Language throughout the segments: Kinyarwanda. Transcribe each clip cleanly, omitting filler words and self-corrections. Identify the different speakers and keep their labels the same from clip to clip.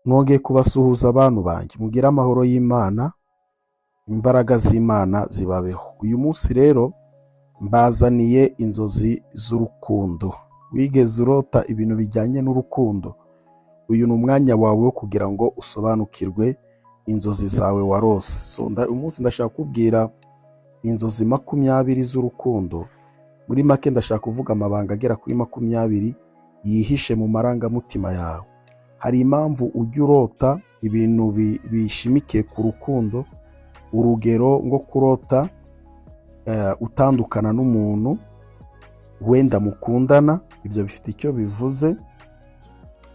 Speaker 1: Nongeye kubasuhuza abantu banjye, mugire amahoro y'Imana, imbaraga z'Imana zibabeho. Uyu munsi rero mbazaniye inzozi z'urukundo. Wigeze urota ibintu bijyanye n'urukundo? Uyu ni umwanya wawe wo kugira ngo usobanukirwe inzozi zawe warose. Uyu munsi ndashaka kubwira inzozi 20 z'urukundo. Muri make ndashaka kuvuga amabanga agera kuri 20 yihishe mu marangamutima yawe. Hari impamvu ujya urota ibintu bishimikiye ku rukundo, urugero ngo kurota utandukana n'umuntu wenda mukundana, ibyo bifite icyo bivuze.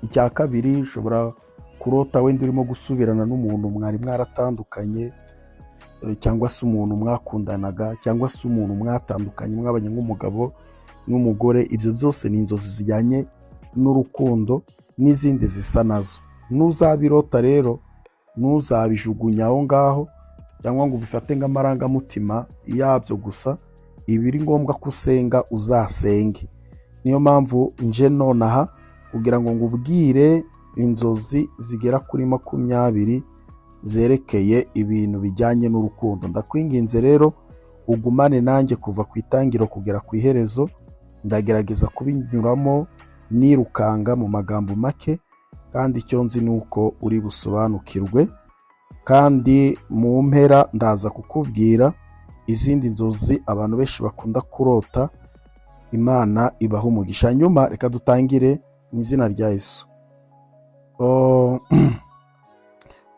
Speaker 1: Icya kabiri, ushobora kurota wenda urimo gusubirana n'umuntu mwari mwaratandukanye, cyangwa se umuntu mwakundanaga, cyangwa se umuntu mwatandukanye mwabanye nk'umugabo n'umugore. Ibyo byose ni inzozi zijyanye n'urukundo n'izindi zisa nazo. Nuzabirota rero ntuzabijugunya aho ngaho cyangwa ngo ubifate nk'amarangamutima yabyo gusa. Ibiri ngombwa ko usenga uzasenge. Niyo mpamvu nje nonaha kugira ngo ngubwire inzozi zigera kuri 20 zerekeye ibintu bijyanye n'urukundo. Ndakwinginze rero ugumane nanjye kuva ku itangiro kugera ku iherezo. Ndagerageza kubinyuramo nirukanga mu magambo make, kandi icyo nzi ni uko uri busobanukirwe. Kandi mu mpera ndaza kukubwira izindi nzozi abantu benshi bakunda kurota. Imana ibaha umugisha. Nyuma reka dutangire mu izina rya Yesu.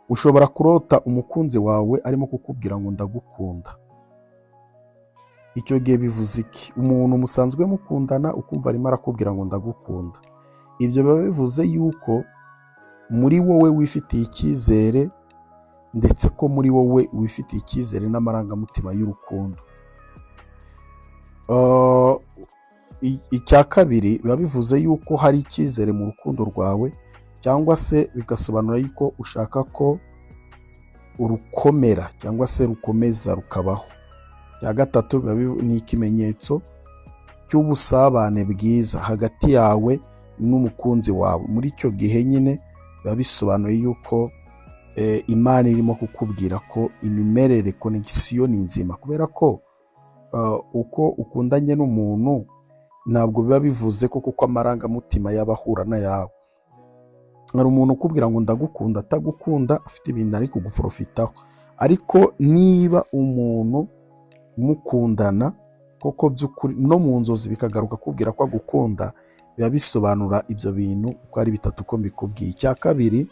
Speaker 1: Ushobora kurota umukunzi wawe arimo kukubwira ngo ndagukunda. Icyo gihe bivuze iki? Umuntu musanzwe mukundana ukumva arimo arakubwira ngo ndagukunda. Ibyo biba bivuze yuko muri wowe wifitiye icyizere, ndetse ko muri wowe wifitiye icyizere n'amarangamutima y'urukundo. Icya kabiri, biba bivuze yuko hari icyizere mu rukundo rwawe, cyangwa se bigasobanura yuko ushaka ko urukomera cyangwa se rukomeza rukabaho. Icya gatatu, ni ikimenyetso cy'ubusabane bwiza hagati yawe n'umukunzi wawe. Muri icyo gihe nyine biba bisobanuye yuko Imana irimo kukubwira ko imimerere, connection ni nzima, kubera ko uko ukundanye n'umuntu ntabwo biba bivuze ko kuko amarangamutima y'abahura n'ayawe. Hari umuntu ukubwira ngo ndagukunda atagukunda, afite ibintu ari kuguprofitaho. Ariko niba umuntu mukundana koko by'ukuri, no mu nzozi bikagaruka kubwira ko agukunda, biba bisobanura ibyo bintu uko ari bitatu uko mbikubwiye. Icya kabiri,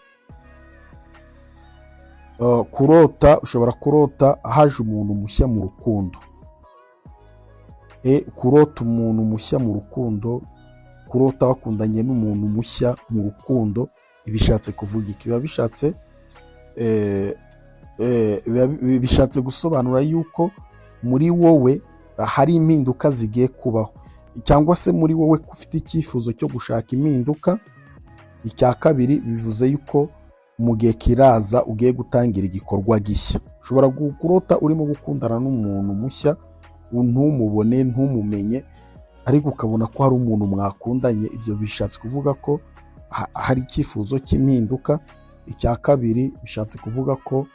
Speaker 1: kurota, ushobora kurota haje umuntu mushya mu rukundo. Kurota umuntu mushya mu rukundo, kurota wakundanye n'umuntu mushya mu rukundo, ibishatse kuvuga iki? Bishatse gusobanura yuko muri wowe hari impinduka zigiye kubaho, cyangwa se muri wowe ufite icyifuzo cyo gushaka impinduka. Icya kabiri, bivuze yuko mu gihe kiraza ugiye gutangira igikorwa gishya. Ushobora kurota urimo gukundana n'umuntu mushya, ntumubone, ntumumenye, ariko ukabona ko hari umuntu mwakundanye. Ibyo bishatse kuvuga ko hari icyifuzo cy'impinduka. Icya kabiri, bishatse kuvuga ko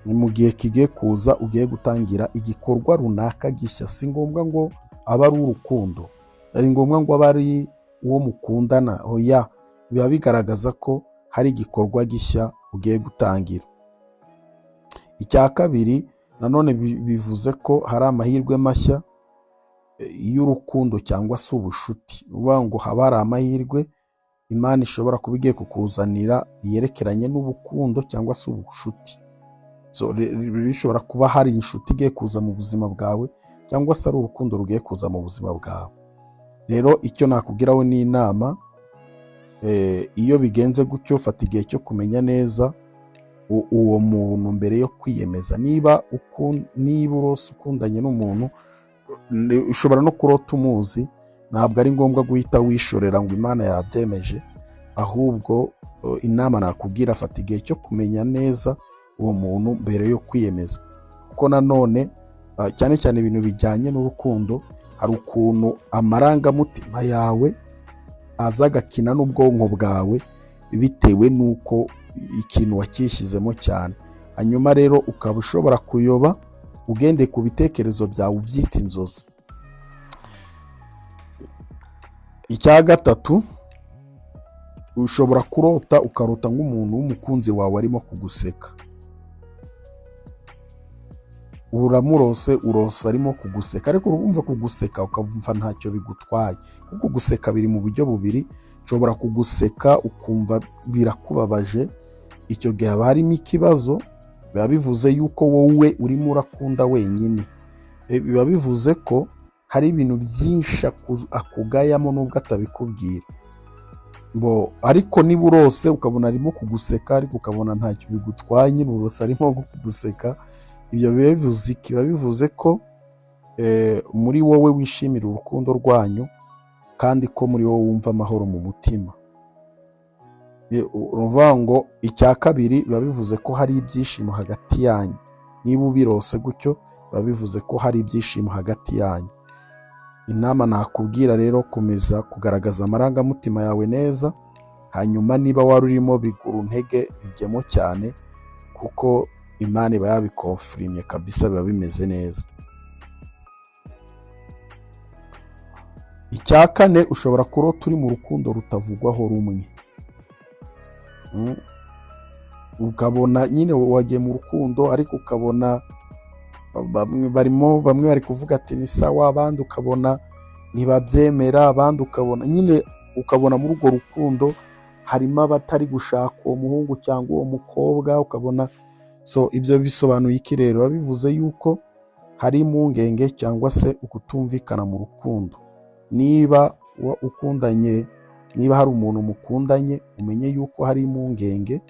Speaker 1: mu gihe kigiye kuza ugiye gutangira igikorwa runaka gishya. Si ngombwa ngo aba ari urukundo, ari ngombwa ngo aba ari uwo mukundana. Oya, biba bigaragaza ko hari igikorwa gishya ugiye gutangira. Icya kabiri, nanone bivuze ko hari amahirwe mashya y'urukundo cyangwa se ubushuti. Uvuga ngo haba hari amahirwe Imana ishobora kuba igiye kukuzanira yerekeranye n'ubukundo cyangwa se ubushuti. Bishobora kuba hari inshuti igiye kuza mu buzima bwawe, cyangwa se ari urukundo rugiye kuza mu buzima bwawe. Rero icyo nakubwiraho ni inama. Iyo bigenze gutyo, fata igihe cyo kumenya neza uwo muntu mbere yo kwiyemeza. Niba urose ukundanye n'umuntu, ushobora no kurota umuzi. Ntabwo ari ngombwa guhita wishorera ngo Imana yabyemeje, ahubwo inama nakubwira, fata igihe cyo kumenya neza uwo muntu mbere yo kwiyemeza. Kuko nanone cyane cyane ibintu bijyanye n'urukundo, hari ukuntu amarangamutima yawe aza agakina n'ubwonko bwawe bitewe n'uko ikintu wakishyizemo cyane, hanyuma rero ukaba ushobora kuyoba ugendeye ku bitekerezo byawe ubyita inzozi. Icya gatatu, ushobora kurota ukarota nk'umuntu w'umukunzi wawe arimo kuguseka. Uramurose, urose arimo kuguseka, ariko urumva kuguseka ukumva ntacyo bigutwaye, kuko guseka biri mu buryo bubiri. Ushobora kuguseka ukumva birakubabaje, icyo gihe haba harimo ikibazo, biba bivuze yuko wowe urimo urakunda wenyine, biba bivuze ko hari ibintu byinshi akugayamo nubwo atabikubwira. Ariko niba urose ukabona arimo kuguseka ariko ukabona ntacyo bigutwaye, nyine urose arimo kuguseka, ibyo biba bivuze ko muri wowe wishimira urukundo rwanyu, kandi ko muri wowe wumva amahoro mu mutima. Uruvuga ngo icya kabiri, biba bivuze ko hari ibyishimo hagati yanyu. Niba ubirose gutyo, biba bivuze ko hari ibyishimo hagati yanyu. Inama nakubwira rero, komeza kugaragaza amarangamutima yawe neza, hanyuma niba wari urimo bigura intege bijyemo cyane, kuko Imana iba yabikonfirimye kabisa, biba bimeze neza. Icya kane, ushobora kurota uri mu rukundo rutavugwaho rumwe. Ukabona nyine wagiye mu rukundo, ariko ukabona bamwe bari kuvuga ati ni sawa, abandi ukabona ntibabyemera, abandi ukabona muri urwo rukundo harimo abatari gushaka uwo muhungu cyangwa uwo mukobwa, ukabona. Ibyo bisobanuye iki rero? Biba bivuze yuko hari impungenge cyangwa se ukutumvikana mu rukundo. Niba hari umuntu mukundanye, umenye yuko hari impungenge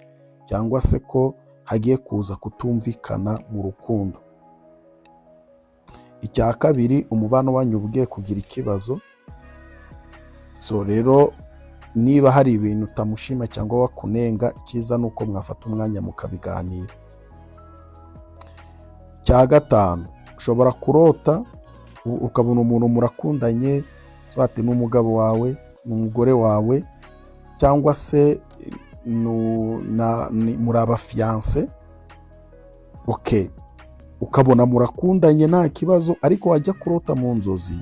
Speaker 1: cyangwa se ko hagiye kuza kutumvikana mu rukundo. Icya kabiri, umubano wanyu ugiye kugira ikibazo. Rero niba hari ibintu utamushima cyangwa wakunenga, icyiza ni uko mwafata umwanya mukabiganira. Icya gatanu, ushobora kurota ukabona umuntu murakundanye, ati n'umugabo wawe, n'umugore wawe, cyangwa se muri abafiyanse, ukabona murakundanye nta kibazo, ariko wajya kurota mu nzozi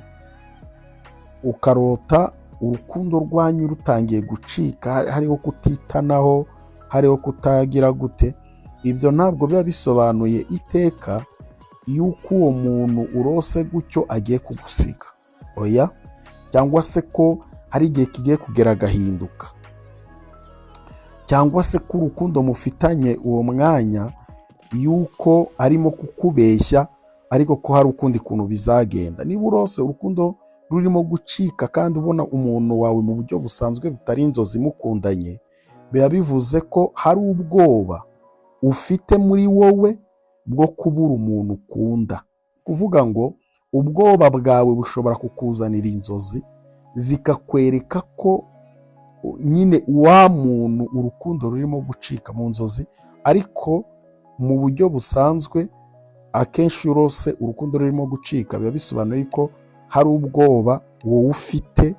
Speaker 1: ukarota urukundo rwanyu rutangiye gucika, hariho kutitanaho, hariho kutagira gute. Ibyo ntabwo biba bisobanuye iteka yuko uwo muntu urose gutyo agiye kugusiga, oya, cyangwa se ko hari igihe kigiye kugera agahinduka, cyangwa se ko urukundo mufitanye uwo mwanya yuko arimo kukubeshya, ariko ko hari ukundi kuntu bizagenda. Niba urose urukundo rurimo gucika kandi ubona umuntu wawe mu buryo busanzwe butari inzozi mukundanye, biba bivuze ko hari ubwoba ufite muri wowe bwo kubura umuntu ukunda. Kuvuga ngo ubwoba bwawe bushobora kukuzanira inzozi zikakwereka ko nyine wa muntu urukundo rurimo gucika mu nzozi, ariko mu buryo busanzwe akenshi urose urukundo rurimo gucika, biba bisobanuye ko hari ubwoba wowe ufite,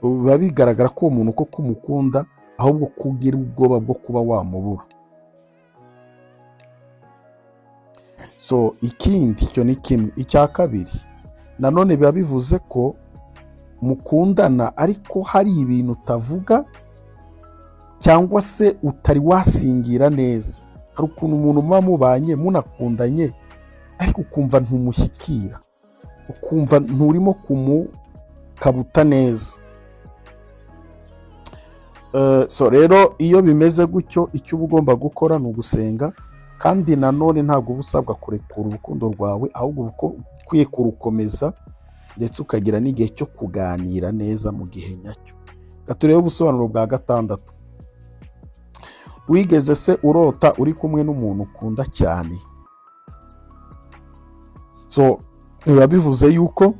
Speaker 1: biba bigaragara ko uwo muntu koko umukunda, ahubwo kugira ubwoba bwo kuba wamubura. Ikindi, icyo ni kimwe. Icya kabiri, nanone biba bivuze ko mukundana ariko hari ibintu utavuga cyangwa se utari wasingira neza. Hari ukuntu umuntu muba mubanye munakundanye, ariko ukumva ntumushyikira, ukumva nturimo kumukabuta neza. Rero iyo bimeze gutyo, icyo uba ugomba gukora ni ugusenga, kandi nanone ntabwo uba usabwa kurekura urukundo rwawe, ahubwo uba ukwiye kurukomeza, ndetse ukagira n'igihe cyo kuganira neza mu gihe nyacyo. Turebe ubusobanuro bwa gatandatu. Wigeze se urota uri kumwe n'umuntu ukunda cyane? Biba bivuze yuko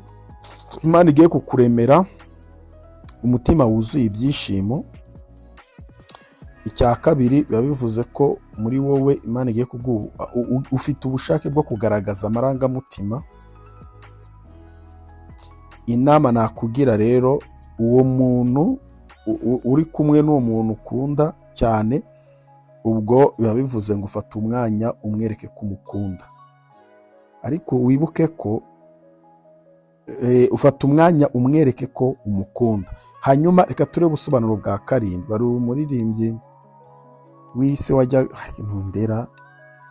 Speaker 1: Imana igiye kukuremera umutima wuzuye ibyishimo. Icya kabiri, biba bivuze ko muri wowe Imana igiye ufite ubushake bwo kugaragaza amarangamutima. Inama nakugira rero, uwo muntu uri kumwe n'uwo muntu ukunda cyane, ubwo biba bivuze ngo ufata umwanya umwereke ko umukunda, ariko wibuke ko ufata umwanya umwereke ko umukunda. Hanyuma reka turebe ubusobanuro bwa karindwi. Hari umuririmbyi w'isi wajya ndera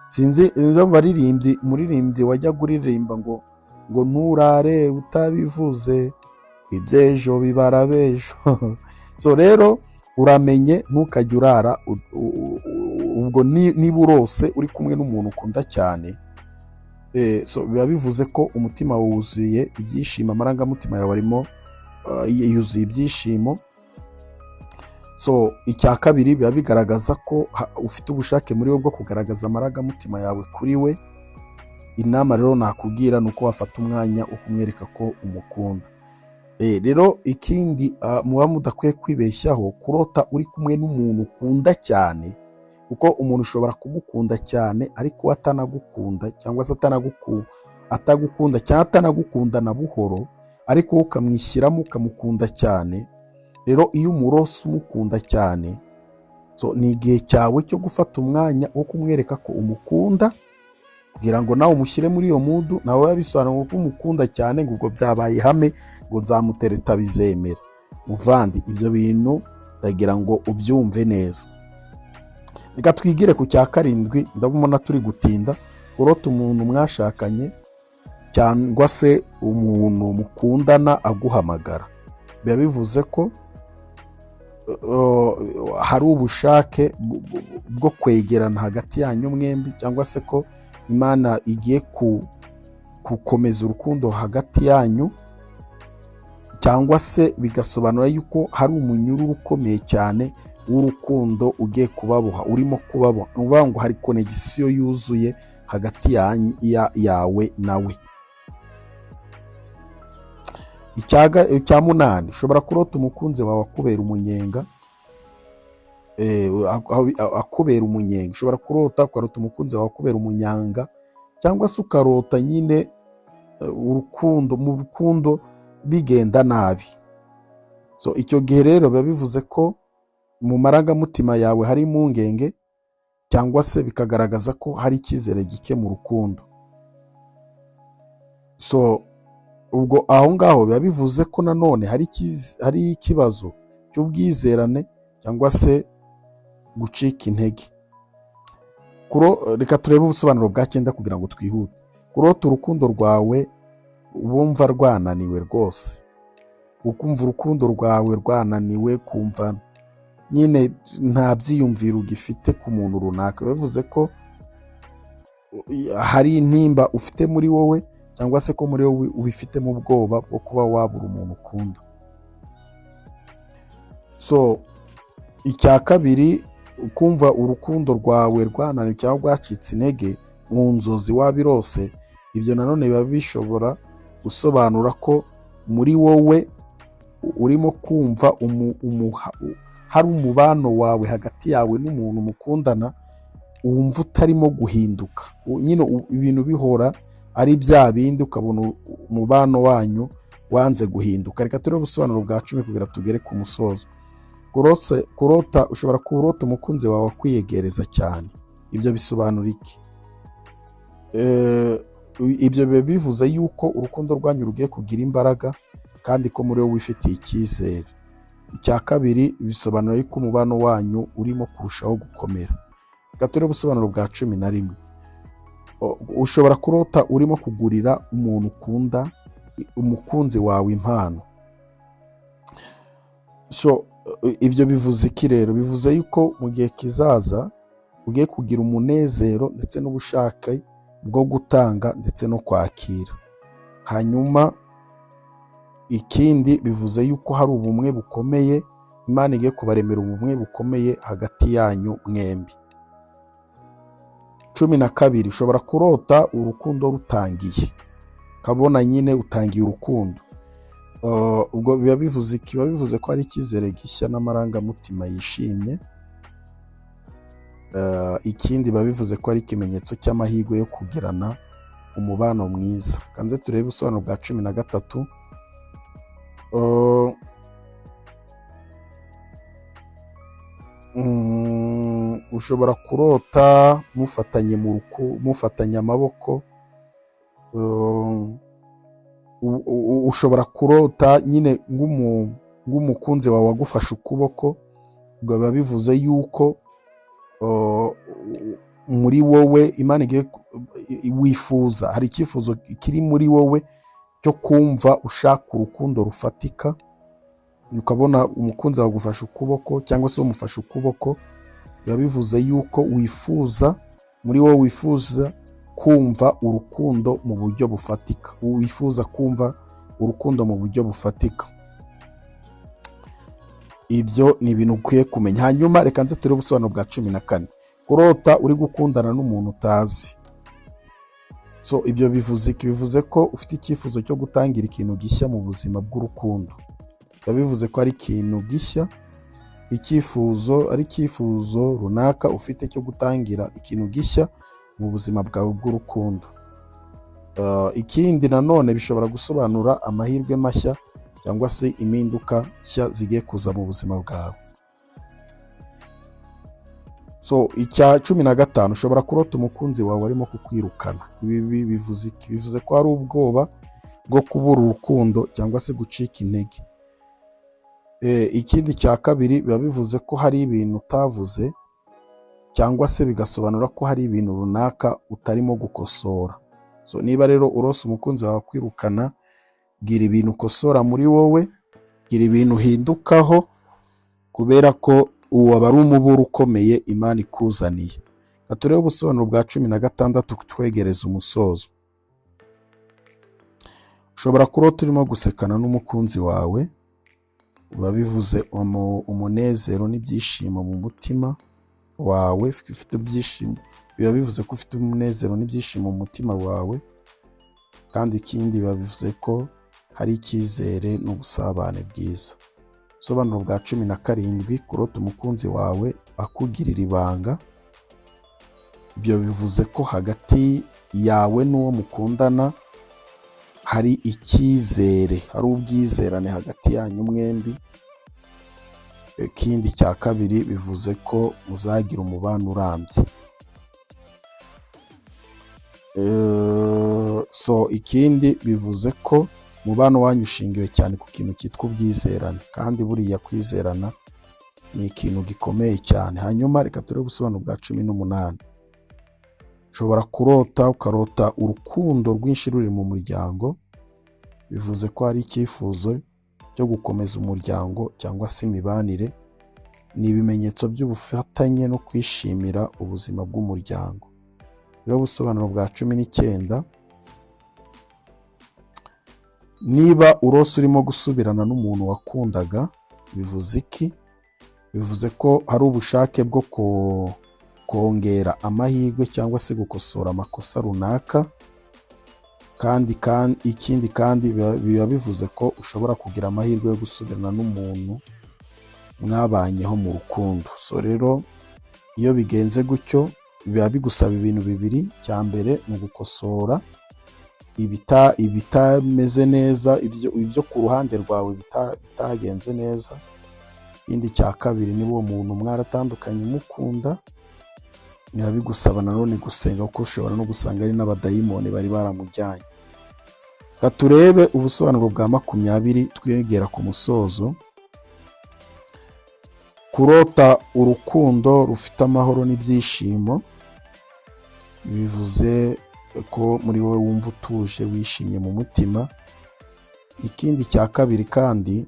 Speaker 1: sinzi izo baririmbyi, umuririmbyi wajyaga uririmba ngo nturare utabivuze iby'ejo bibara b'ejo. So rero uramenye ntukajya urara ubwo niba urose uri kumwe n'umuntu ukunda cyane, so biba bivuze ko umutima wuzuye ibyishimo, amarangamutima yawe arimo yuzuye ibyishimo. So icya kabiri biba bigaragaza ko ufite ubushake muri we bwo kugaragaza amarangamutima yawe kuri we. Inama rero nakubwira ni uko wafata umwanya wo kumwereka ko umukunda. Rero ikindi muba mudakwiye kwibeshyaho kurota uri kumwe n'umuntu ukunda cyane, kuko umuntu ushobora kumukunda cyane ariko atanagukunda, cyangwa se atagukunda cyangwa atanagukunda na buhoro, ariko wowe ukamwishyiramo ukamukunda cyane. Rero iyo umurose umukunda cyane, so ni igihe cyawe cyo gufata umwanya wo kumwereka ko umukunda, kugira ngo nawe umushyire muri iyo mudu, nawe yabisobanura ko umukunda cyane, ngo ubwo byabaye ihame ngo nzamutereta bizemera. Muvandi, ibyo bintu ndagira ngo ubyumve neza. Reka twigire ku cya karindwi, ndabona turi gutinda. Kurota umuntu mwashakanye cyangwa se umuntu mukundana aguhamagara, biba bivuze ko hari ubushake bwo kwegerana hagati yanyu mwembi, cyangwa se ko Imana igiye gukomeza urukundo hagati yanyu, cyangwa se bigasobanura yuko hari umunyururu ukomeye cyane w'urukundo ugiye kubaboha, urimo kubaboha. Ni ukuvuga ngo hari konegisiyo yuzuye hagati yawe nawe. Icya munani, ushobora kurota umukunzi wawe akubera umunyenga. Akubera umunyenga, ushobora kurota ukarota umukunzi wawe akubera umunyanga, cyangwa se ukarota nyine mu rukundo bigenda nabi. So icyo gihe rero biba bivuze ko mu marangamutima yawe hari impungenge, cyangwa se bikagaragaza ko hari icyizere gike mu rukundo. So ubwo aho ngaho biba bivuze ko nanone hari ikibazo cy'ubwizerane, cyangwa se gucika intege. Reka turebe ubusobanuro bwa 9 kugira ngo twihute. Kurota urukundo rwawe wumva rwananiwe rwose, ukumva urukundo rwawe rwananiwe, kumva nyine nta byiyumviro ugifite ku muntu runaka. Bivuze ko hari intimba ufite muri wowe, cyangwa se ko muri wowe ubifitemo ubwoba bwo kuba wabura umuntu ukunda. So icya kabiri, ukumva urukundo rwawe rwananiwe cyangwa rwacitse intege mu nzozi wabirose, ibyo nanone biba bishobora gusobanura ko muri wowe urimo kumva hari umubano wawe hagati yawe n'umuntu mukundana wumva utarimo guhinduka, nyine ibintu bihora ari bya bindi, ukabona umubano wanyu wanze guhinduka. Reka turebe ubusobanuro bwa 10 kugira tugere ku musozo. Kurota, ushobora kurota umukunzi wawe akwiyegereza cyane. Ibyo bisobanura iki? Ibyo biba bivuze yuko urukundo rwanyu rugiye kugira imbaraga, kandi ko muri wowe wifitiye icyizere. Icya kabiri, bisobanura yuko umubano wanyu urimo kurushaho gukomera. Reka turebe ubusobanuro bwa 11. Ushobora kurota urimo kugurira umuntu ukunda, umukunzi wawe, impano. So ibyo bivuze iki rero? Bivuze yuko mu gihe kizaza ugiye kugira umunezero ndetse n'ubushake bwo gutanga ndetse no kwakira. Hanyuma ikindi, bivuze yuko hari ubumwe bukomeye, Imana igiye kubaremera ubumwe bukomeye hagati yanyu mwembi. 12. Ushobora kurota urukundo rutangiye, kabona nyine utangiye urukundo. Ubwo biba bivuze iki? Biba bivuze ko hari icyizere gishya n'amarangamutima yishimye. Ikindi biba bivuze ko ari ikimenyetso cy'amahirwe yo kugirana umubano mwiza. Kanze turebe ubusobanuro bwa 13. ushobora kurota mufatanye amaboko. Ushobora kurota nyine nk'umukunzi wawe agufashe ukuboko, biba bivuze yuko muri wowe Imana igiye wifuza, hari icyifuzo kiri muri wowe cyo kumva ushaka urukundo rufatika. Ukabona umukunzi wawe agufashe ukuboko cyangwa se umufashe ukuboko, biba bivuze yuko wifuza, muri wowe wifuza kumva urukundo mu buryo bufatika, wifuza kumva urukundo mu buryo bufatika. Ibyo ni ibintu ukwiye kumenya. Hanyuma reka nze turebe ubusobanuro bwa 14. Kurota uri gukundana n'umuntu utazi. Ibyo bivuze ko ufite icyifuzo cyo gutangira ikintu gishya mu buzima bw'urukundo. Bivuze ko ari ikintu gishya, ari icyifuzo runaka ufite cyo gutangira ikintu gishya mu buzima bwawe bw'urukundo. Ikindi nanone bishobora gusobanura amahirwe mashya cyangwa se impinduka nshya zigiye kuza mu buzima bwawe. Icya 15, ushobora kurota umukunzi wawe arimo kukwirukana. Ibi bivuze ko hari ubwoba bwo kubura urukundo cyangwa se gucika intege. Ikindi cya 2 biba bivuze ko hari ibintu utavuze cyangwa se bigasobanura ko hari ibintu runaka utarimo gukosora. Niba rero urose umukunzi wawe kwirukana, gira ibintu ukosora muri wowe, gira ibintu uhindukaho, kubera ko uwo aba ari umuburo ukomeye Imana ikuzaniye. Turebe ubusobanuro bwa 16 twegereza umusozo. Ushobora kurota urimo gusekana n'umukunzi wawe, biba bivuze umunezero n'ibyishimo mu mutima wawe, ufite ibyishimo, biba bivuze ko ufite umunezero n'ibyishimo mu mutima wawe. Kandi ikindi biba bivuze ko hari icyizere n'ubusabane bwiza. Ubusobanuro bwa 17, kurota umukunzi wawe akugirira ibanga. Ibyo bivuze ko hagati yawe n'uwo mukundana hari icyizere, hari ubwizerane hagati yanyu mwembi. Ikindi cya 2 bivuze ko muzagira umubano urambye. Ikindi bivuze ko umubano wanyu ushingiwe cyane ku kintu cyitwa ubwizerane, kandi buriya kwizerana ni ikintu gikomeye cyane. Hanyuma reka turebe ubusobanuro bwa 18. Ushobora ukarota urukundo rwinshi ruri mu muryango. Bivuze ko hari icyifuzo cyo gukomeza umuryango cyangwa se imibanire. Ni ibimenyetso by'ubufatanye no kwishimira ubuzima bw'umuryango. Rero ubusobanuro bwa 19, niba urose urimo gusubirana n'umuntu wakundaga, bivuze iki? Bivuze ko hari ubushake bwo kongera amahirwe cyangwa se gukosora amakosa runaka. Ikindi kandi biba bivuze ko ushobora kugira amahirwe yo gusubirana n'umuntu mwabanyeho mu rukundo. Rero iyo bigenze gutyo, biba bigusaba ibintu bibiri. Cya mbere ni ugukosora ibitameze neza, ibyo ku ruhande rwawe bitagenze neza. Ikindi cya 2, niba uwo muntu mwaratandukanye mukunda, biba bigusaba nanone gusenga, kuko ushobora no gusanga ari n'abadayimoni bari baramujyanye. Turebe ubusobanuro bwa 20 twegera ku musozo. Kurota urukundo rufite amahoro n'ibyishimo, bivuze ko muri wowe wumva utuje, wishimye mu mutima. Ikindi cya 2 kandi,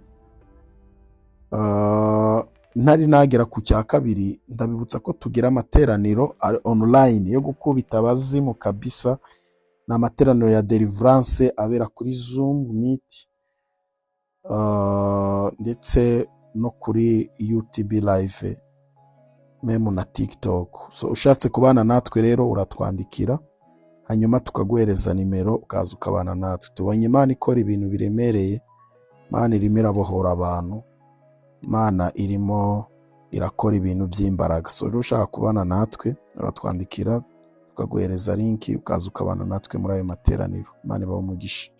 Speaker 1: ntari nagera ku cya 2, ndabibutsa ko tugira amateraniro online yo gukubita abazimu kabisa. Ni amateraniro ya deliverance abera kuri Zoom Meet, ndetse no kuri YouTube live, memu na TikTok. Ushatse kubana natwe rero uratwandikira, hanyuma tukaguhereza nimero ukaza ukabana natwe. Tubonye Imana ikora ibintu biremereye. Imana irimo irabohora abantu. Imana irimo irakora ibintu by'imbaraga. Rero ushaka kubana natwe uratwandikira, tukaguhereza link ukaza ukabana natwe muri ayo materaniro. Imana ibahe umugisha.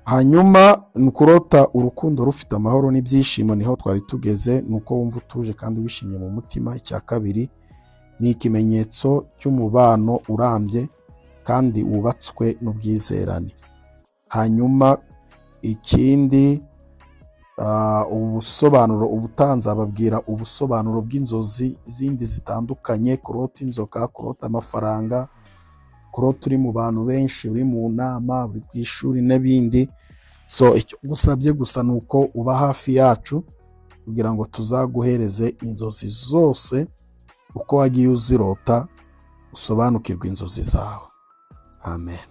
Speaker 1: hanyuma ni kurota urukundo rufite amahoro n'ibyishimo, niho twari tugeze. nuko wumva utuje kandi wishimye mu mutima. icya kabiri ni ikimenyetso cy'umubano urambye kandi wubatswe n'ubwizerane. hanyuma ikindi, ubusobanuro ubutanze ababwira ubusobanuro bw'inzozi zindi zitandukanye: kurota inzoka, kurota amafaranga, kurota uri mu bantu benshi, uri mu nama, uri ku ishuri n'ibindi. icyo gusabye gusa ni uko uba hafi yacu kugira ngo tuzaguhereze inzozi zose uko wagiye uzirota, usobanukirwe inzozi zawe. Amen.